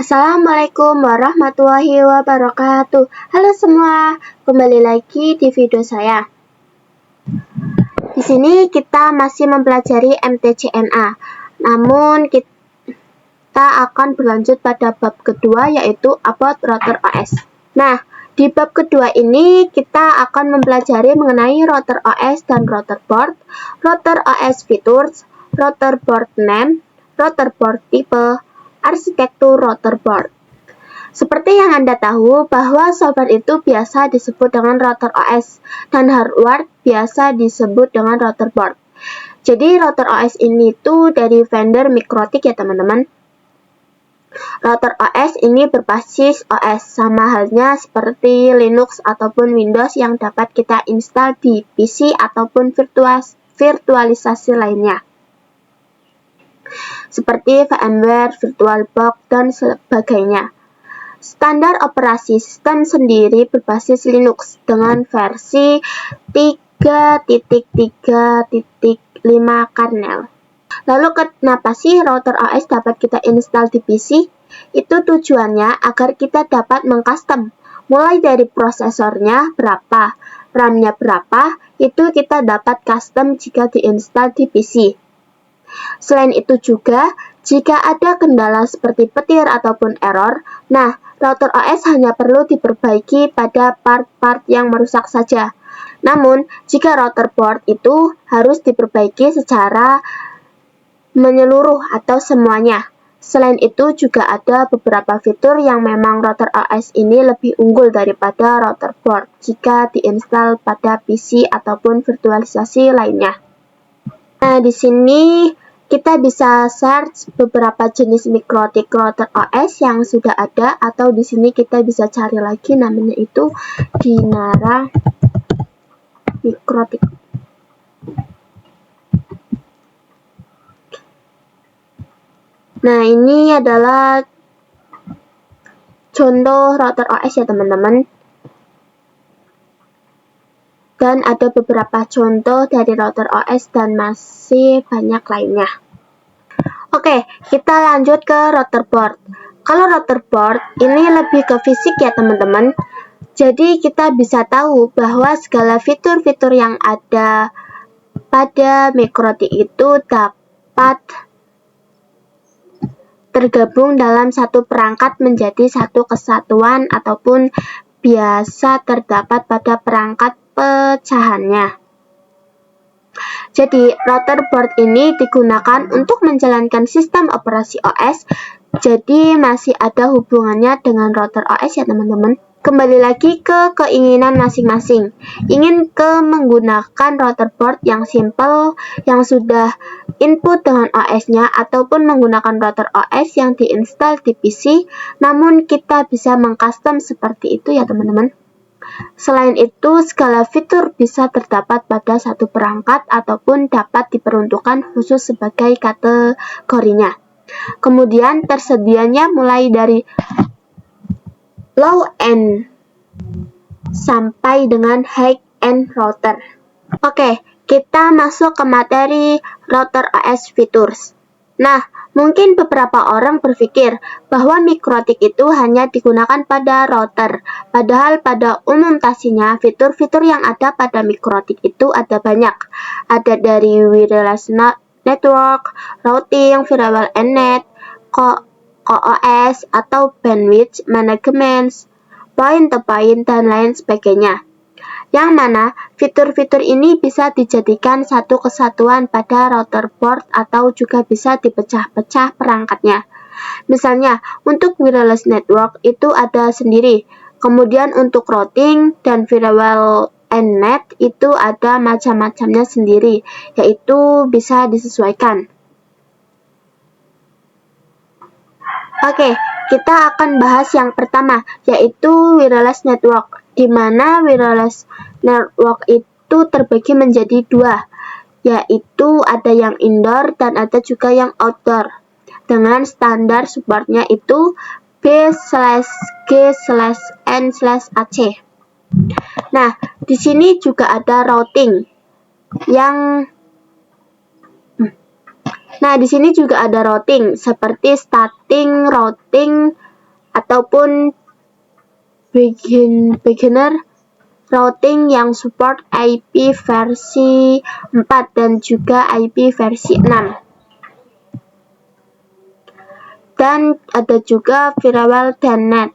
Assalamualaikum warahmatullahi wabarakatuh. Halo semua, kembali lagi di video saya. Di sini kita masih mempelajari MTCNA. Namun kita akan berlanjut pada bab kedua, yaitu About Router OS. Nah, di bab kedua ini kita akan mempelajari mengenai router OS dan router board, router OS features, router board name, router board type, arsitektur router board. Seperti yang Anda tahu bahwa software itu biasa disebut dengan router OS dan hardware biasa disebut dengan router board. Jadi router OS ini tuh dari vendor Mikrotik ya teman-teman. Router OS ini berbasis OS, sama halnya seperti Linux ataupun Windows yang dapat kita install di PC ataupun virtualisasi lainnya, seperti VMware, VirtualBox, dan sebagainya. Standar operasi sistem sendiri berbasis Linux dengan versi 3.3.5 kernel. Lalu kenapa sih router OS dapat kita install di PC? Itu tujuannya agar kita dapat mengcustom. Mulai dari prosesornya berapa, RAM-nya berapa, itu kita dapat custom jika diinstal di PC. Selain itu juga, jika ada kendala seperti petir ataupun error, nah, router OS hanya perlu diperbaiki pada part-part yang merusak saja. Namun, jika router board itu harus diperbaiki secara menyeluruh atau semuanya. Selain itu juga ada beberapa fitur yang memang router OS ini lebih unggul daripada router board jika diinstal pada PC ataupun virtualisasi lainnya. Nah, di sini kita bisa search beberapa jenis Mikrotik router OS yang sudah ada, atau di sini kita bisa cari lagi namanya itu Dinara Mikrotik. Nah, ini adalah contoh router OS ya teman-teman. Dan ada beberapa contoh dari router OS dan masih banyak lainnya. Oke, kita lanjut ke router board. Kalau router board ini lebih ke fisik ya teman-teman. Jadi kita bisa tahu bahwa segala fitur-fitur yang ada pada Mikrotik itu dapat tergabung dalam satu perangkat menjadi satu kesatuan ataupun biasa terdapat pada perangkat pecahannya. Jadi, router board ini digunakan untuk menjalankan sistem operasi OS, jadi masih ada hubungannya dengan router OS ya teman-teman. Kembali lagi ke keinginan masing-masing. Ingin menggunakan router board yang simple, yang sudah input dengan OS-nya, ataupun menggunakan router OS yang diinstal di PC, namun kita bisa mengcustom seperti itu ya teman-teman. Selain itu, segala fitur bisa terdapat pada satu perangkat ataupun dapat diperuntukkan khusus sebagai kategorinya. Kemudian tersedianya mulai dari low-end sampai dengan high-end router. Oke, kita masuk ke materi router OS features. Nah, mungkin beberapa orang berpikir bahwa Mikrotik itu hanya digunakan pada router, padahal pada umumnya fitur-fitur yang ada pada Mikrotik itu ada banyak. Ada dari wireless network, routing, firewall and net, OS atau bandwidth management, point-to-point, dan lain sebagainya. Yang mana fitur-fitur ini bisa dijadikan satu kesatuan pada router board atau juga bisa dipecah-pecah perangkatnya. Misalnya, untuk wireless network itu ada sendiri. Kemudian untuk routing dan firewall and net itu ada macam-macamnya sendiri, yaitu bisa disesuaikan. Oke, kita akan bahas yang pertama, yaitu wireless network, di mana wireless network itu terbagi menjadi dua, yaitu ada yang indoor dan ada juga yang outdoor. Dengan standar supportnya itu B/G/N/AC. Nah, di sini juga ada routing Nah, di sini juga ada routing seperti starting routing, ataupun beginner routing yang support IP versi 4 dan juga IP versi 6. Dan ada juga firewall dan net.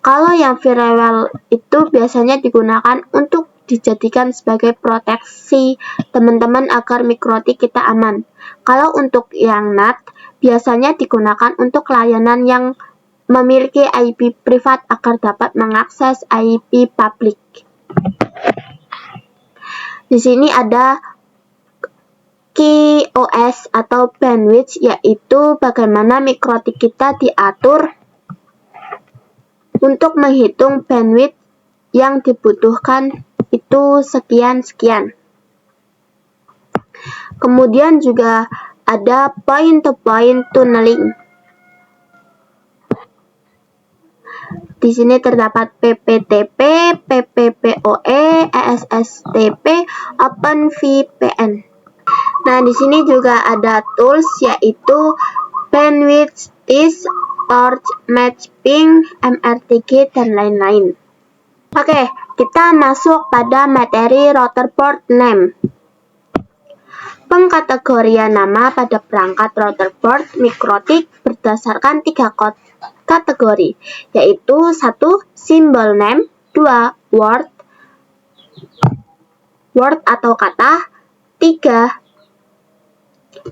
Kalau yang firewall itu biasanya digunakan untuk dijadikan sebagai proteksi teman-teman agar mikrotik kita aman. Kalau untuk yang NAT, biasanya digunakan untuk layanan yang memiliki IP privat agar dapat mengakses IP publik. Di sini ada QoS atau bandwidth, yaitu bagaimana mikrotik kita diatur untuk menghitung bandwidth yang dibutuhkan itu sekian-sekian. Kemudian juga ada point-to-point tunneling. Di sini terdapat PPTP, PPPoE, ESSTP, OpenVPN. Nah, di sini juga ada tools yaitu bandwidth test, torch mapping, MRTG, dan lain-lain. Oke, kita masuk pada materi router port name. Pengkategorian nama pada perangkat router port mikrotik berdasarkan 3 kategori, yaitu 1. Symbol name, 2. Word atau kata, 3.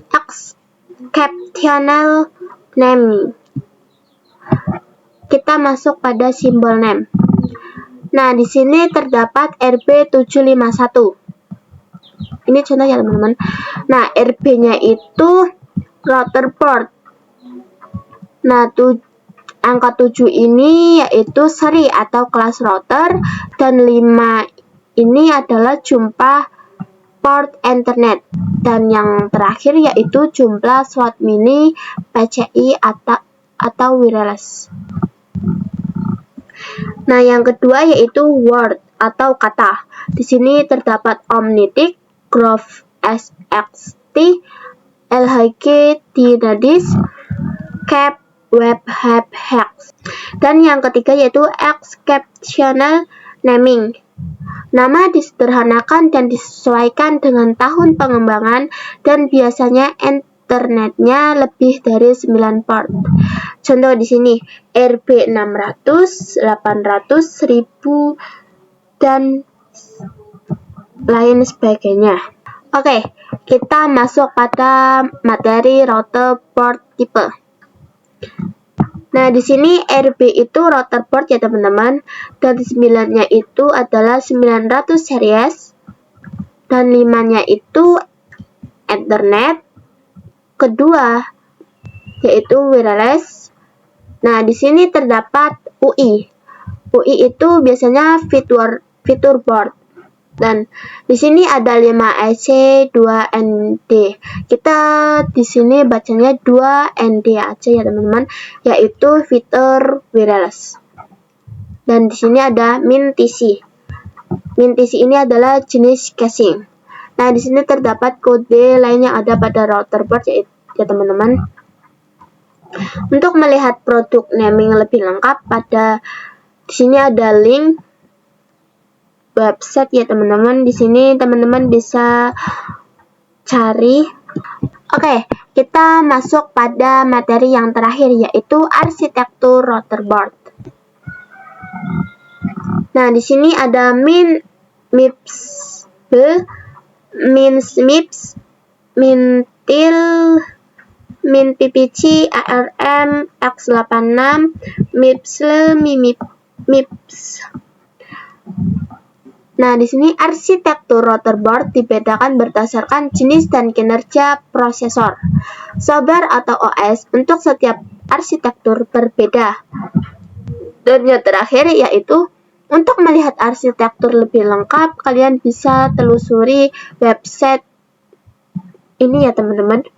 Exceptional naming. Kita masuk pada symbol name. Nah, di sini terdapat RB751. Ini contoh ya, teman-teman. Nah, RB-nya itu router port. Nah, angka 7 ini yaitu seri atau kelas router, dan 5 ini adalah jumlah port Ethernet, dan yang terakhir yaitu jumlah slot mini PCI atau wireless. Nah, yang kedua yaitu word atau kata. Di sini terdapat Omnitic, Grove SXT, LHG Dynadisk, Cap Web Hub Hex. Dan yang ketiga yaitu Exceptional Naming. Nama disederhanakan dan disesuaikan dengan tahun pengembangan, dan biasanya internetnya lebih dari 9 port. Contoh di sini RB600, 800, 1000, dan lain sebagainya. Oke, kita masuk pada materi router port tipe. Nah, di sini RB itu router port ya, teman-teman. Dan 9-nya itu adalah 900 series, dan 5-nya itu Ethernet. Kedua yaitu wireless. Nah, di sini terdapat UI. UI itu biasanya fitur port. Dan di sini ada 5 EC, 2 ND. Kita di sini bacanya 2 ND aja ya, teman-teman, yaitu fitur wireless. Dan di sini ada MinTC. MinTC ini adalah jenis caching. Nah, di sini terdapat kode lain yang ada pada router port ya, teman-teman. Untuk melihat produk naming lebih lengkap, di sini ada link website ya, teman-teman. Di sini teman-teman bisa cari. Oke, kita masuk pada materi yang terakhir yaitu arsitektur router board. Nah, di sini ada MIPS, MIPS, MINTIL, MIPPC, ARM, X86, MIPSL, MIPS. Nah, di sini arsitektur router board dibedakan berdasarkan jenis dan kinerja prosesor, software atau OS. Untuk setiap arsitektur berbeda. Dan yang terakhir yaitu untuk melihat arsitektur lebih lengkap, kalian bisa telusuri website ini ya, teman-teman.